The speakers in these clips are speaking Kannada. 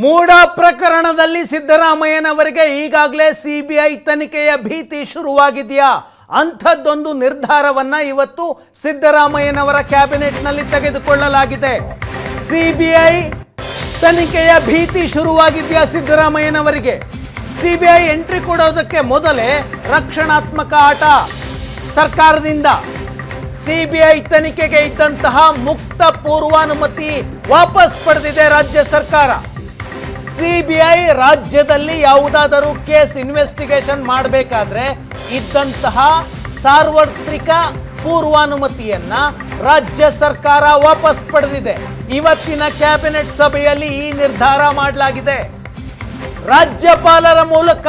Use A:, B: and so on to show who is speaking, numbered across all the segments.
A: ಮೂಡ ಪ್ರಕರಣದಲ್ಲಿ ಸಿದ್ದರಾಮಯ್ಯನವರಿಗೆ ಈಗಾಗಲೇ ಸಿಬಿಐ ತನಿಖೆಯ ಭೀತಿ ಶುರುವಾಗಿದೆಯಾ? ಅಂಥದ್ದೊಂದು ನಿರ್ಧಾರವನ್ನ ಇವತ್ತು ಸಿದ್ದರಾಮಯ್ಯನವರ ಕ್ಯಾಬಿನೆಟ್ನಲ್ಲಿ ತೆಗೆದುಕೊಳ್ಳಲಾಗಿದೆ. ಸಿಬಿಐ ತನಿಖೆಯ ಭೀತಿ ಶುರುವಾಗಿದೆಯಾ ಸಿದ್ದರಾಮಯ್ಯನವರಿಗೆ? ಸಿಬಿಐ ಎಂಟ್ರಿ ಕೊಡೋದಕ್ಕೆ ಮೊದಲೇ ರಕ್ಷಣಾತ್ಮಕ ಆಟ ಸರ್ಕಾರದಿಂದ. ಸಿಬಿಐ ತನಿಖೆಗೆ ಇದ್ದಂತಹ ಮುಕ್ತ ಪೂರ್ವಾನುಮತಿ ವಾಪಸ್ ಪಡೆದಿದೆ ರಾಜ್ಯ ಸರ್ಕಾರ. ಸಿಬಿಐ ರಾಜ್ಯದಲ್ಲಿ ಯಾವುದಾದರೂ ಕೇಸ್ ಇನ್ವೆಸ್ಟಿಗೇಷನ್ ಮಾಡಬೇಕಾದ್ರೆ ಇದ್ದಂತಹ ಸಾರ್ವತ್ರಿಕ ಪೂರ್ವಾನುಮತಿಯನ್ನ ರಾಜ್ಯ ಸರ್ಕಾರ ವಾಪಸ್ ಪಡೆದಿದೆ. ಇವತ್ತಿನ ಕ್ಯಾಬಿನೆಟ್ ಸಭೆಯಲ್ಲಿ ಈ ನಿರ್ಧಾರ ಮಾಡಲಾಗಿದೆ. ರಾಜ್ಯಪಾಲರ ಮೂಲಕ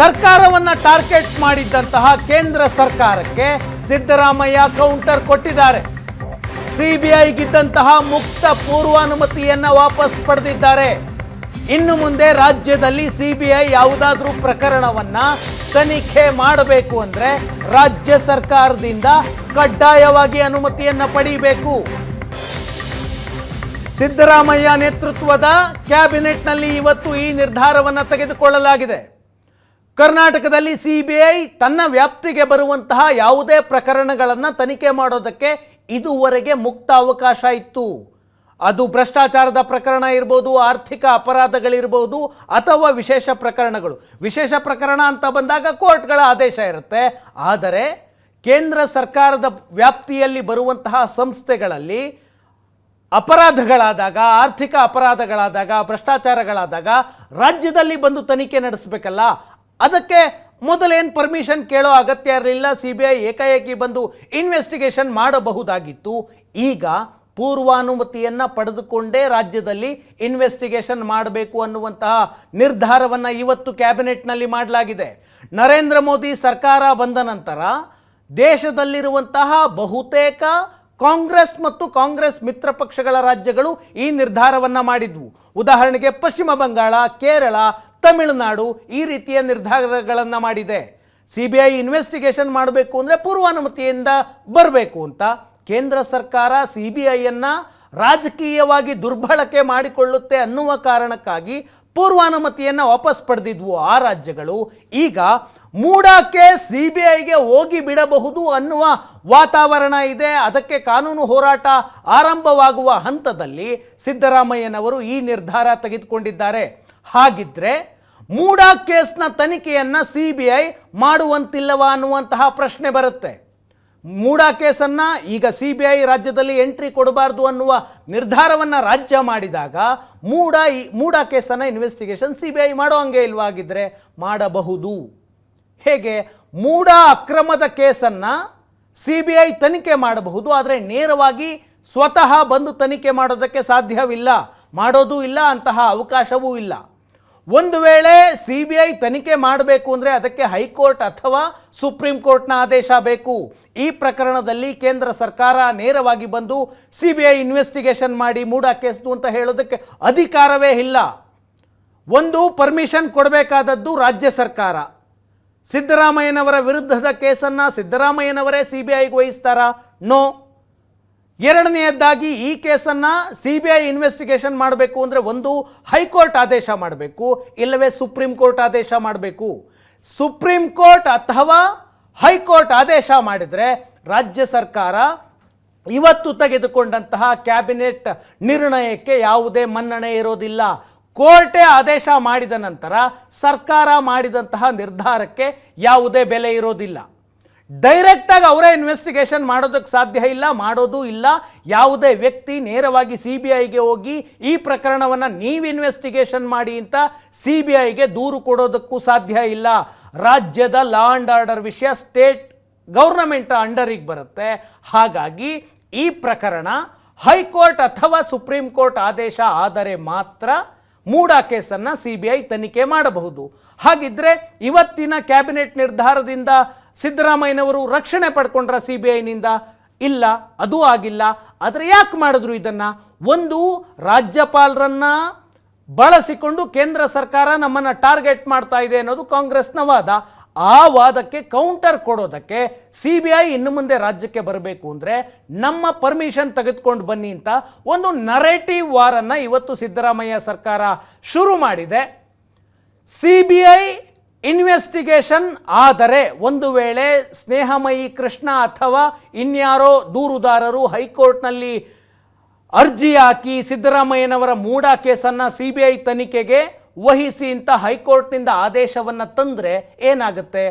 A: ಸರ್ಕಾರವನ್ನ ಟಾರ್ಗೆಟ್ ಮಾಡಿದ್ದಂತಹ ಕೇಂದ್ರ ಸರ್ಕಾರಕ್ಕೆ ಸಿದ್ದರಾಮಯ್ಯ ಕೌಂಟರ್ ಕೊಟ್ಟಿದ್ದಾರೆ. ಸಿಬಿಐಗಿದ್ದಂತಹ ಮುಕ್ತ ಪೂರ್ವಾನುಮತಿಯನ್ನ ವಾಪಸ್ ಪಡೆದಿದ್ದಾರೆ. ಇನ್ನು ಮುಂದೆ ರಾಜ್ಯದಲ್ಲಿ ಸಿಬಿಐ ಯಾವುದಾದ್ರೂ ಪ್ರಕರಣವನ್ನ ತನಿಖೆ ಮಾಡಬೇಕು ಅಂದ್ರೆ ರಾಜ್ಯ ಸರ್ಕಾರದಿಂದ ಕಡ್ಡಾಯವಾಗಿ ಅನುಮತಿಯನ್ನ ಪಡೆಯಬೇಕು. ಸಿದ್ದರಾಮಯ್ಯ ನೇತೃತ್ವದ ಕ್ಯಾಬಿನೆಟ್ನಲ್ಲಿ ಇವತ್ತು ಈ ನಿರ್ಧಾರವನ್ನ ತೆಗೆದುಕೊಳ್ಳಲಾಗಿದೆ. ಕರ್ನಾಟಕದಲ್ಲಿ ಸಿಬಿಐ ತನ್ನ ವ್ಯಾಪ್ತಿಗೆ ಬರುವಂತಹ ಯಾವುದೇ ಪ್ರಕರಣಗಳನ್ನು ತನಿಖೆ ಮಾಡೋದಕ್ಕೆ ಇದುವರೆಗೆ ಮುಕ್ತ ಅವಕಾಶ ಇತ್ತು. ಅದು ಭ್ರಷ್ಟಾಚಾರದ ಪ್ರಕರಣ ಇರ್ಬೋದು, ಆರ್ಥಿಕ ಅಪರಾಧಗಳಿರ್ಬೋದು, ಅಥವಾ ವಿಶೇಷ ಪ್ರಕರಣಗಳು. ವಿಶೇಷ ಪ್ರಕರಣ ಅಂತ ಬಂದಾಗ ಕೋರ್ಟ್ಗಳ ಆದೇಶ ಇರುತ್ತೆ. ಆದರೆ ಕೇಂದ್ರ ಸರ್ಕಾರದ ವ್ಯಾಪ್ತಿಯಲ್ಲಿ ಬರುವಂತಹ ಸಂಸ್ಥೆಗಳಲ್ಲಿ ಅಪರಾಧಗಳಾದಾಗ, ಆರ್ಥಿಕ ಅಪರಾಧಗಳಾದಾಗ, ಭ್ರಷ್ಟಾಚಾರಗಳಾದಾಗ ರಾಜ್ಯದಲ್ಲಿ ಬಂದು ತನಿಖೆ ನಡೆಸಬೇಕಲ್ಲ. ಅದಕ್ಕೆ ಮೊದಲೇನು ಪರ್ಮಿಷನ್ ಕೇಳೋ ಅಗತ್ಯ ಇರಲಿಲ್ಲ. ಸಿಬಿಐ ಏಕಾಏಕಿ ಬಂದು ಇನ್ವೆಸ್ಟಿಗೇಷನ್ ಮಾಡಬಹುದಾಗಿತ್ತು. ಈಗ ಪೂರ್ವಾನುಮತಿಯನ್ನು ಪಡೆದುಕೊಂಡೇ ರಾಜ್ಯದಲ್ಲಿ ಇನ್ವೆಸ್ಟಿಗೇಷನ್ ಮಾಡಬೇಕು ಅನ್ನುವಂತಹ ನಿರ್ಧಾರವನ್ನು ಇವತ್ತು ಕ್ಯಾಬಿನೆಟ್ನಲ್ಲಿ ಮಾಡಲಾಗಿದೆ. ನರೇಂದ್ರ ಮೋದಿ ಸರ್ಕಾರ ಬಂದ ನಂತರ ದೇಶದಲ್ಲಿರುವಂತಹ ಬಹುತೇಕ ಕಾಂಗ್ರೆಸ್ ಮತ್ತು ಕಾಂಗ್ರೆಸ್ ಮಿತ್ರ ಪಕ್ಷಗಳ ರಾಜ್ಯಗಳು ಈ ನಿರ್ಧಾರವನ್ನು ಮಾಡಿದ್ವು. ಉದಾಹರಣೆಗೆ ಪಶ್ಚಿಮ ಬಂಗಾಳ, ಕೇರಳ, ತಮಿಳುನಾಡು ಈ ರೀತಿಯ ನಿರ್ಧಾರಗಳನ್ನು ಮಾಡಿದೆ. ಸಿಬಿಐ ಇನ್ವೆಸ್ಟಿಗೇಷನ್ ಮಾಡಬೇಕು ಅಂದರೆ ಪೂರ್ವಾನುಮತಿಯಿಂದ ಬರಬೇಕು ಅಂತ. ಕೇಂದ್ರ ಸರ್ಕಾರ ಸಿಬಿಐಯನ್ನು ರಾಜಕೀಯವಾಗಿ ದುರ್ಬಳಕೆ ಮಾಡಿಕೊಳ್ಳುತ್ತೆ ಅನ್ನುವ ಕಾರಣಕ್ಕಾಗಿ ಪೂರ್ವಾನುಮತಿಯನ್ನು ವಾಪಸ್ ಪಡೆದಿದ್ವು ಆ ರಾಜ್ಯಗಳು. ಈಗ ಮೂಡಕ್ಕೆ ಸಿಬಿಐಗೆ ಹೋಗಿ ಬಿಡಬಹುದು ಅನ್ನುವ ವಾತಾವರಣ ಇದೆ. ಅದಕ್ಕೆ ಕಾನೂನು ಹೋರಾಟ ಆರಂಭವಾಗುವ ಹಂತದಲ್ಲಿ ಸಿದ್ದರಾಮಯ್ಯನವರು ಈ ನಿರ್ಧಾರ ತೆಗೆದುಕೊಂಡಿದ್ದಾರೆ. ಹಾಗಿದ್ರೆ ಮೂಡ ಕೇಸ್ನ ತನಿಖೆಯನ್ನು ಸಿಬಿಐ ಮಾಡುವಂತಿಲ್ಲವಾ ಅನ್ನುವಂತಹ ಪ್ರಶ್ನೆ ಬರುತ್ತೆ. ಮೂಡ ಕೇಸನ್ನು ಈಗ ಸಿಬಿಐ ರಾಜ್ಯದಲ್ಲಿ ಎಂಟ್ರಿ ಕೊಡಬಾರ್ದು ಅನ್ನುವ ನಿರ್ಧಾರವನ್ನು ರಾಜ್ಯ ಮಾಡಿದಾಗ ಮೂಡ ಕೇಸನ್ನು ಇನ್ವೆಸ್ಟಿಗೇಷನ್ ಸಿಬಿಐ ಮಾಡೋ ಹಂಗೆ ಇಲ್ವಾಗಿದ್ರೆ ಮಾಡಬಹುದು. ಹೇಗೆ? ಮೂಡ ಅಕ್ರಮದ ಕೇಸನ್ನು ಸಿಬಿಐ ತನಿಖೆ ಮಾಡಬಹುದು, ಆದರೆ ನೇರವಾಗಿ ಸ್ವತಃ ಬಂದು ತನಿಖೆ ಮಾಡೋದಕ್ಕೆ ಸಾಧ್ಯವಿಲ್ಲ, ಮಾಡೋದೂ ಇಲ್ಲ, ಅಂತಹ ಅವಕಾಶವೂ ಇಲ್ಲ. ಒಂದು ವೇಳೆ ಸಿಬಿಐ ತನಿಖೆ ಮಾಡಬೇಕು ಅಂದರೆ ಅದಕ್ಕೆ ಹೈಕೋರ್ಟ್ ಅಥವಾ ಸುಪ್ರೀಂ ಕೋರ್ಟ್ನ ಆದೇಶ ಬೇಕು. ಈ ಪ್ರಕರಣದಲ್ಲಿ ಕೇಂದ್ರ ಸರ್ಕಾರ ನೇರವಾಗಿ ಬಂದು ಸಿಬಿಐ ಇನ್ವೆಸ್ಟಿಗೇಷನ್ ಮಾಡಿ ಮೂಡ ಕೇಸ್ದು ಅಂತ ಹೇಳೋದಕ್ಕೆ ಅಧಿಕಾರವೇ ಇಲ್ಲ. ಒಂದು ಪರ್ಮಿಷನ್ ಕೊಡಬೇಕಾದದ್ದು ರಾಜ್ಯ ಸರ್ಕಾರ. ಸಿದ್ದರಾಮಯ್ಯನವರ ವಿರುದ್ಧದ ಕೇಸನ್ನು ಸಿದ್ದರಾಮಯ್ಯನವರೇ ಸಿಬಿಐಗೆ ವಹಿಸ್ತಾರಾ? ನೋ. ಎರಡನೆಯದಾಗಿ ಈ ಕೇಸನ್ನು ಸಿಬಿಐ ಇನ್ವೆಸ್ಟಿಗೇಷನ್ ಮಾಡಬೇಕು ಅಂದರೆ ಒಂದು ಹೈಕೋರ್ಟ್ ಆದೇಶ ಮಾಡಬೇಕು, ಇಲ್ಲವೇ ಸುಪ್ರೀಂ ಕೋರ್ಟ್ ಆದೇಶ ಮಾಡಬೇಕು. ಸುಪ್ರೀಂ ಕೋರ್ಟ್ ಅಥವಾ ಹೈಕೋರ್ಟ್ ಆದೇಶ ಮಾಡಿದರೆ ರಾಜ್ಯ ಸರ್ಕಾರ ಇವತ್ತು ತೆಗೆದುಕೊಂಡಂತಹ ಕ್ಯಾಬಿನೆಟ್ ನಿರ್ಣಯಕ್ಕೆ ಯಾವುದೇ ಮನ್ನಣೆ ಇರೋದಿಲ್ಲ. ಕೋರ್ಟೇ ಆದೇಶ ಮಾಡಿದ ನಂತರ ಸರ್ಕಾರ ಮಾಡಿದಂತಹ ನಿರ್ಧಾರಕ್ಕೆ ಯಾವುದೇ ಬೆಲೆ ಇರೋದಿಲ್ಲ. ಡೈರೆಕ್ಟಾಗಿ ಅವರೇ ಇನ್ವೆಸ್ಟಿಗೇಷನ್ ಮಾಡೋದಕ್ಕೆ ಸಾಧ್ಯ ಇಲ್ಲ, ಮಾಡೋದೂ ಇಲ್ಲ. ಯಾವುದೇ ವ್ಯಕ್ತಿ ನೇರವಾಗಿ ಸಿಬಿಐಗೆ ಹೋಗಿ ಈ ಪ್ರಕರಣವನ್ನು ನೀವು ಇನ್ವೆಸ್ಟಿಗೇಷನ್ ಮಾಡಿ ಅಂತ ಸಿಬಿಐಗೆ ದೂರು ಕೊಡೋದಕ್ಕೂ ಸಾಧ್ಯ ಇಲ್ಲ. ರಾಜ್ಯದ ಲಾ ಆ್ಯಂಡ್ ಆರ್ಡರ್ ವಿಷಯ ಸ್ಟೇಟ್ ಗೌರ್ನಮೆಂಟ್ ಅಂಡರಿಗೆ ಬರುತ್ತೆ. ಹಾಗಾಗಿ ಈ ಪ್ರಕರಣ ಹೈಕೋರ್ಟ್ ಅಥವಾ ಸುಪ್ರೀಂ ಕೋರ್ಟ್ ಆದೇಶ ಆದರೆ ಮಾತ್ರ ಮೂಡ ಕೇಸನ್ನು ಸಿಬಿಐ ತನಿಖೆ ಮಾಡಬಹುದು. ಹಾಗಿದ್ರೆ ಇವತ್ತಿನ ಕ್ಯಾಬಿನೆಟ್ ನಿರ್ಧಾರದಿಂದ ಸಿದ್ದರಾಮಯ್ಯನವರು ರಕ್ಷಣೆ ಪಡ್ಕೊಂಡ್ರ ಸಿಬಿಐನಿಂದ? ಇಲ್ಲ, ಅದೂ ಆಗಿಲ್ಲ. ಆದರೆ ಯಾಕೆ ಮಾಡಿದ್ರು ಇದನ್ನು? ಒಂದು, ರಾಜ್ಯಪಾಲರನ್ನ ಬಳಸಿಕೊಂಡು ಕೇಂದ್ರ ಸರ್ಕಾರ ನಮ್ಮನ್ನು ಟಾರ್ಗೆಟ್ ಮಾಡ್ತಾ ಇದೆ ಅನ್ನೋದು ಕಾಂಗ್ರೆಸ್ನ ವಾದ. ಆ ವಾದಕ್ಕೆ ಕೌಂಟರ್ ಕೊಡೋದಕ್ಕೆ CBI ಇನ್ನು ಮುಂದೆ ರಾಜ್ಯಕ್ಕೆ ಬರಬೇಕು ಅಂದರೆ ನಮ್ಮ ಪರ್ಮಿಷನ್ ತೆಗೆದುಕೊಂಡು ಬನ್ನಿ ಅಂತ ಒಂದು ನರೇಟಿವ್ ವಾರನ್ನು ಇವತ್ತು ಸಿದ್ದರಾಮಯ್ಯ ಸರ್ಕಾರ ಶುರು ಮಾಡಿದೆ. CBI ಇನ್ವೆಸ್ಟಿಗೇಷನ್ ಆದರೆ ಒಂದು ವೇಳೆ ಸ್ನೇಹಮಯಿ ಕೃಷ್ಣ ಅಥವಾ ಇನ್ಯಾರೋ ದೂರುದಾರರು ಹೈಕೋರ್ಟ್ನಲ್ಲಿ ಅರ್ಜಿ ಹಾಕಿ ಸಿದ್ದರಾಮಯ್ಯನವರ ಮೂಡ ಕೇಸನ್ನು CBI ತನಿಖೆಗೆ ವಹಿಸಿ ಅಂತ ಹೈಕೋರ್ಟ್ನಿಂದ ಆದೇಶವನ್ನು ತಂದರೆ ಏನಾಗುತ್ತೆ?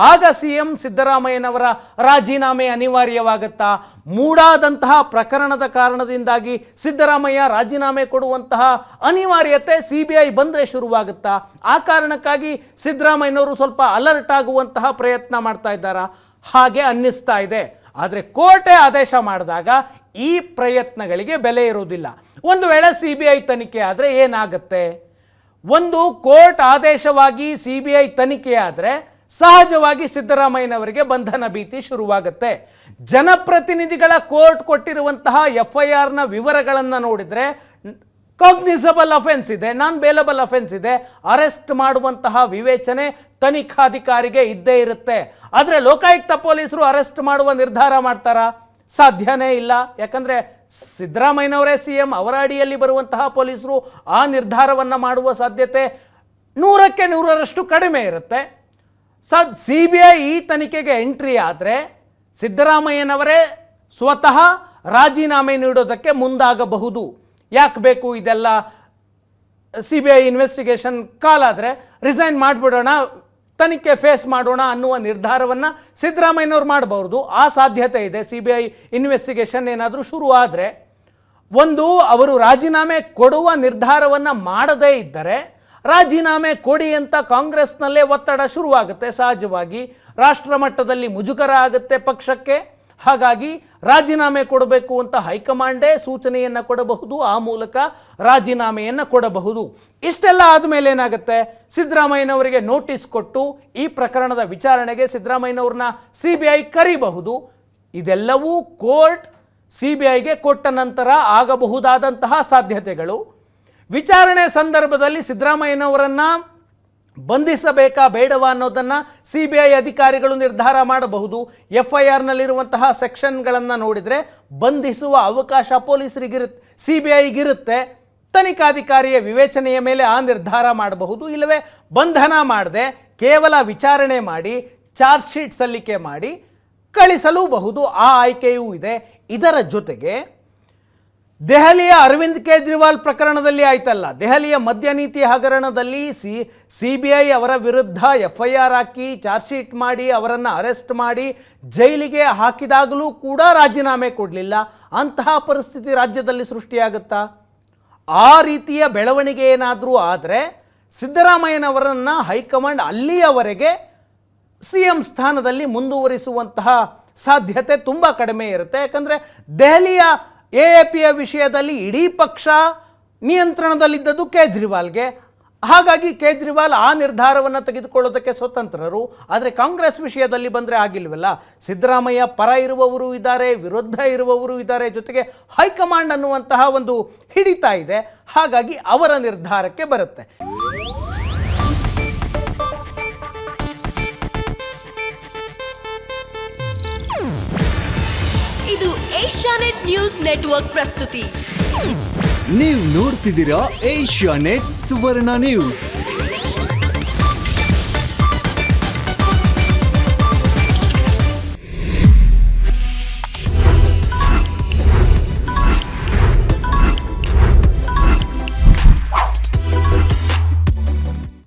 A: ಆಗ CM ಸಿದ್ದರಾಮಯ್ಯನವರ ರಾಜೀನಾಮೆ ಅನಿವಾರ್ಯವಾಗುತ್ತಾ? ಮೂಡಾದಂತಹ ಪ್ರಕರಣದ ಕಾರಣದಿಂದಾಗಿ ಸಿದ್ದರಾಮಯ್ಯ ರಾಜೀನಾಮೆ ಕೊಡುವಂತಹ ಅನಿವಾರ್ಯತೆ CBI ಬಂದರೆ ಶುರುವಾಗುತ್ತಾ? ಆ ಕಾರಣಕ್ಕಾಗಿ ಸಿದ್ದರಾಮಯ್ಯನವರು ಸ್ವಲ್ಪ ಅಲರ್ಟ್ ಆಗುವಂತಹ ಪ್ರಯತ್ನ ಮಾಡ್ತಾ ಇದ್ದಾರಾ? ಹಾಗೆ ಅನ್ನಿಸ್ತಾ ಇದೆ. ಆದರೆ ಕೋರ್ಟೇ ಆದೇಶ ಮಾಡಿದಾಗ ಈ ಪ್ರಯತ್ನಗಳಿಗೆ ಬೆಲೆ ಇರುವುದಿಲ್ಲ. ಒಂದು ವೇಳೆ CBI ತನಿಖೆ ಆದರೆ ಏನಾಗುತ್ತೆ? ಒಂದು ಕೋರ್ಟ್ ಆದೇಶವಾಗಿ CBI ತನಿಖೆ ಆದರೆ ಸಹಜವಾಗಿ ಸಿದ್ದರಾಮಯ್ಯನವರಿಗೆ ಬಂಧನ ಭೀತಿ ಶುರುವಾಗುತ್ತೆ. ಜನಪ್ರತಿನಿಧಿಗಳ ಕೋರ್ಟ್ ಕೊಟ್ಟಿರುವಂತಹ FIRನ ವಿವರಗಳನ್ನು ನೋಡಿದರೆ ಕಾಗ್ನಿಸಬಲ್ ಅಫೆನ್ಸ್ ಇದೆ, ನಾನ್ ಬೇಲಬಲ್ ಅಫೆನ್ಸ್ ಇದೆ, ಅರೆಸ್ಟ್ ಮಾಡುವಂತಹ ವಿವೇಚನೆ ತನಿಖಾಧಿಕಾರಿಗೆ ಇದ್ದೇ ಇರುತ್ತೆ. ಆದರೆ ಲೋಕಾಯುಕ್ತ ಪೊಲೀಸರು ಅರೆಸ್ಟ್ ಮಾಡುವ ನಿರ್ಧಾರ ಮಾಡ್ತಾರಾ? ಸಾಧ್ಯನೇ ಇಲ್ಲ. ಯಾಕಂದರೆ ಸಿದ್ದರಾಮಯ್ಯನವರೇ CM, ಅವರ ಅಡಿಯಲ್ಲಿ ಬರುವಂತಹ ಪೊಲೀಸರು ಆ ನಿರ್ಧಾರವನ್ನು ಮಾಡುವ ಸಾಧ್ಯತೆ 100ಕ್ಕೆ 100ರಷ್ಟು ಕಡಿಮೆ ಇರುತ್ತೆ. CBI ಈ ತನಿಖೆಗೆ ಎಂಟ್ರಿ ಆದರೆ ಸಿದ್ದರಾಮಯ್ಯನವರೇ ಸ್ವತಃ ರಾಜೀನಾಮೆ ನೀಡೋದಕ್ಕೆ ಮುಂದಾಗಬಹುದು. ಯಾಕೆ ಬೇಕು ಇದೆಲ್ಲ? CBI ಇನ್ವೆಸ್ಟಿಗೇಷನ್ ಕಾಲಾದರೆ ರಿಸೈನ್ ಮಾಡಿಬಿಡೋಣ, ತನಿಖೆ ಫೇಸ್ ಮಾಡೋಣ ಅನ್ನುವ ನಿರ್ಧಾರವನ್ನು ಸಿದ್ದರಾಮಯ್ಯನವ್ರು ಮಾಡಬಹುದು. ಆ ಸಾಧ್ಯತೆ ಇದೆ. CBI ಇನ್ವೆಸ್ಟಿಗೇಷನ್ ಏನಾದರೂ ಶುರು ಆದರೆ, ಒಂದು ಅವರು ರಾಜೀನಾಮೆ ಕೊಡುವ ನಿರ್ಧಾರವನ್ನು ಮಾಡದೇ ಇದ್ದರೆ ರಾಜೀನಾಮೆ ಕೊಡಿ ಅಂತ ಕಾಂಗ್ರೆಸ್ನಲ್ಲೇ ಒತ್ತಡ ಶುರುವಾಗುತ್ತೆ. ಸಹಜವಾಗಿ ರಾಷ್ಟ್ರ ಮಟ್ಟದಲ್ಲಿ ಮುಜುಗರ ಆಗುತ್ತೆ ಪಕ್ಷಕ್ಕೆ. ಹಾಗಾಗಿ ರಾಜೀನಾಮೆ ಕೊಡಬೇಕು ಅಂತ ಹೈಕಮಾಂಡೇ ಸೂಚನೆಯನ್ನು ಕೊಡಬಹುದು, ಆ ಮೂಲಕ ರಾಜೀನಾಮೆಯನ್ನು ಕೊಡಬಹುದು. ಇಷ್ಟೆಲ್ಲ ಆದಮೇಲೆ ಏನಾಗುತ್ತೆ? ಸಿದ್ದರಾಮಯ್ಯನವರಿಗೆ ನೋಟಿಸ್ ಕೊಟ್ಟು ಈ ಪ್ರಕರಣದ ವಿಚಾರಣೆಗೆ ಸಿದ್ದರಾಮಯ್ಯನವ್ರನ್ನ CBI ಕರಿಬಹುದು. ಇದೆಲ್ಲವೂ ಕೋರ್ಟ್ CBIಗೆ ಕೊಟ್ಟ ನಂತರ ಆಗಬಹುದಾದಂತಹ ಸಾಧ್ಯತೆಗಳು. ವಿಚಾರಣೆ ಸಂದರ್ಭದಲ್ಲಿ ಸಿದ್ದರಾಮಯ್ಯನವರನ್ನು ಬಂಧಿಸಬೇಕಾ ಬೇಡವಾ ಅನ್ನೋದನ್ನು CBI ಅಧಿಕಾರಿಗಳು ನಿರ್ಧಾರ ಮಾಡಬಹುದು. FIRನಲ್ಲಿರುವಂತಹ ಸೆಕ್ಷನ್ಗಳನ್ನು ನೋಡಿದರೆ ಬಂಧಿಸುವ ಅವಕಾಶ ಪೊಲೀಸರಿಗಿರುತ್ತೆ, CBIಗಿರುತ್ತೆ. ತನಿಖಾಧಿಕಾರಿಯ ವಿವೇಚನೆಯ ಮೇಲೆ ಆ ನಿರ್ಧಾರ ಮಾಡಬಹುದು. ಇಲ್ಲವೇ ಬಂಧನ ಮಾಡದೆ ಕೇವಲ ವಿಚಾರಣೆ ಮಾಡಿ ಚಾರ್ಜ್ ಶೀಟ್ ಸಲ್ಲಿಕೆ ಮಾಡಿ ಕಳಿಸಲೂಬಹುದು. ಆ ಆಯ್ಕೆಯೂ ಇದೆ. ಇದರ ಜೊತೆಗೆ ದೆಹಲಿಯ ಅರವಿಂದ್ ಕೇಜ್ರಿವಾಲ್ ಪ್ರಕರಣದಲ್ಲಿ ಆಯ್ತಲ್ಲ, ದೆಹಲಿಯ ಮದ್ಯ ನೀತಿ ಹಗರಣದಲ್ಲಿ CBI ಅವರ ವಿರುದ್ಧ FIR ಹಾಕಿ ಚಾರ್ಜ್ ಶೀಟ್ ಮಾಡಿ ಅವರನ್ನು ಅರೆಸ್ಟ್ ಮಾಡಿ ಜೈಲಿಗೆ ಹಾಕಿದಾಗಲೂ ಕೂಡ ರಾಜೀನಾಮೆ ಕೊಡಲಿಲ್ಲ. ಅಂತಹ ಪರಿಸ್ಥಿತಿ ರಾಜ್ಯದಲ್ಲಿ ಸೃಷ್ಟಿಯಾಗುತ್ತಾ? ಆ ರೀತಿಯ ಬೆಳವಣಿಗೆ ಏನಾದರೂ ಆದರೆ ಸಿದ್ದರಾಮಯ್ಯನವರನ್ನು ಹೈಕಮಾಂಡ್ ಅಲ್ಲಿಯವರೆಗೆ CM ಸ್ಥಾನದಲ್ಲಿ ಮುಂದುವರಿಸುವಂತಹ ಸಾಧ್ಯತೆ ತುಂಬ ಕಡಿಮೆ ಇರುತ್ತೆ. ಯಾಕಂದರೆ ದೆಹಲಿಯ AAPಯ ವಿಷಯದಲ್ಲಿ ಇಡೀ ಪಕ್ಷ ನಿಯಂತ್ರಣದಲ್ಲಿದ್ದದ್ದು ಕೇಜ್ರಿವಾಲ್ಗೆ. ಹಾಗಾಗಿ ಕೇಜ್ರಿವಾಲ್ ಆ ನಿರ್ಧಾರವನ್ನು ತೆಗೆದುಕೊಳ್ಳೋದಕ್ಕೆ ಸ್ವತಂತ್ರರು. ಆದರೆ ಕಾಂಗ್ರೆಸ್ ವಿಷಯದಲ್ಲಿ ಬಂದರೆ ಆಗಿಲ್ವಲ್ಲ. ಸಿದ್ದರಾಮಯ್ಯ ಪರ ಇರುವವರು ಇದ್ದಾರೆ, ವಿರುದ್ಧ ಇರುವವರು ಇದ್ದಾರೆ, ಜೊತೆಗೆ ಹೈಕಮಾಂಡ್ ಅನ್ನುವಂತಹ ಒಂದು ಹಿಡಿತ ಇದೆ. ಹಾಗಾಗಿ ಅವರ ನಿರ್ಧಾರಕ್ಕೆ ಬರುತ್ತೆ.
B: ಇದು ಏಷ್ಯಾನೆಟ್ ನ್ಯೂಸ್ ನೆಟ್ವರ್ಕ್ ಪ್ರಸ್ತುತಿ.
C: ನೀವು ನೋಡ್ತಿದ್ದೀರಾ ಏಷ್ಯಾನೆಟ್ ಸುವರ್ಣ ನ್ಯೂಸ್.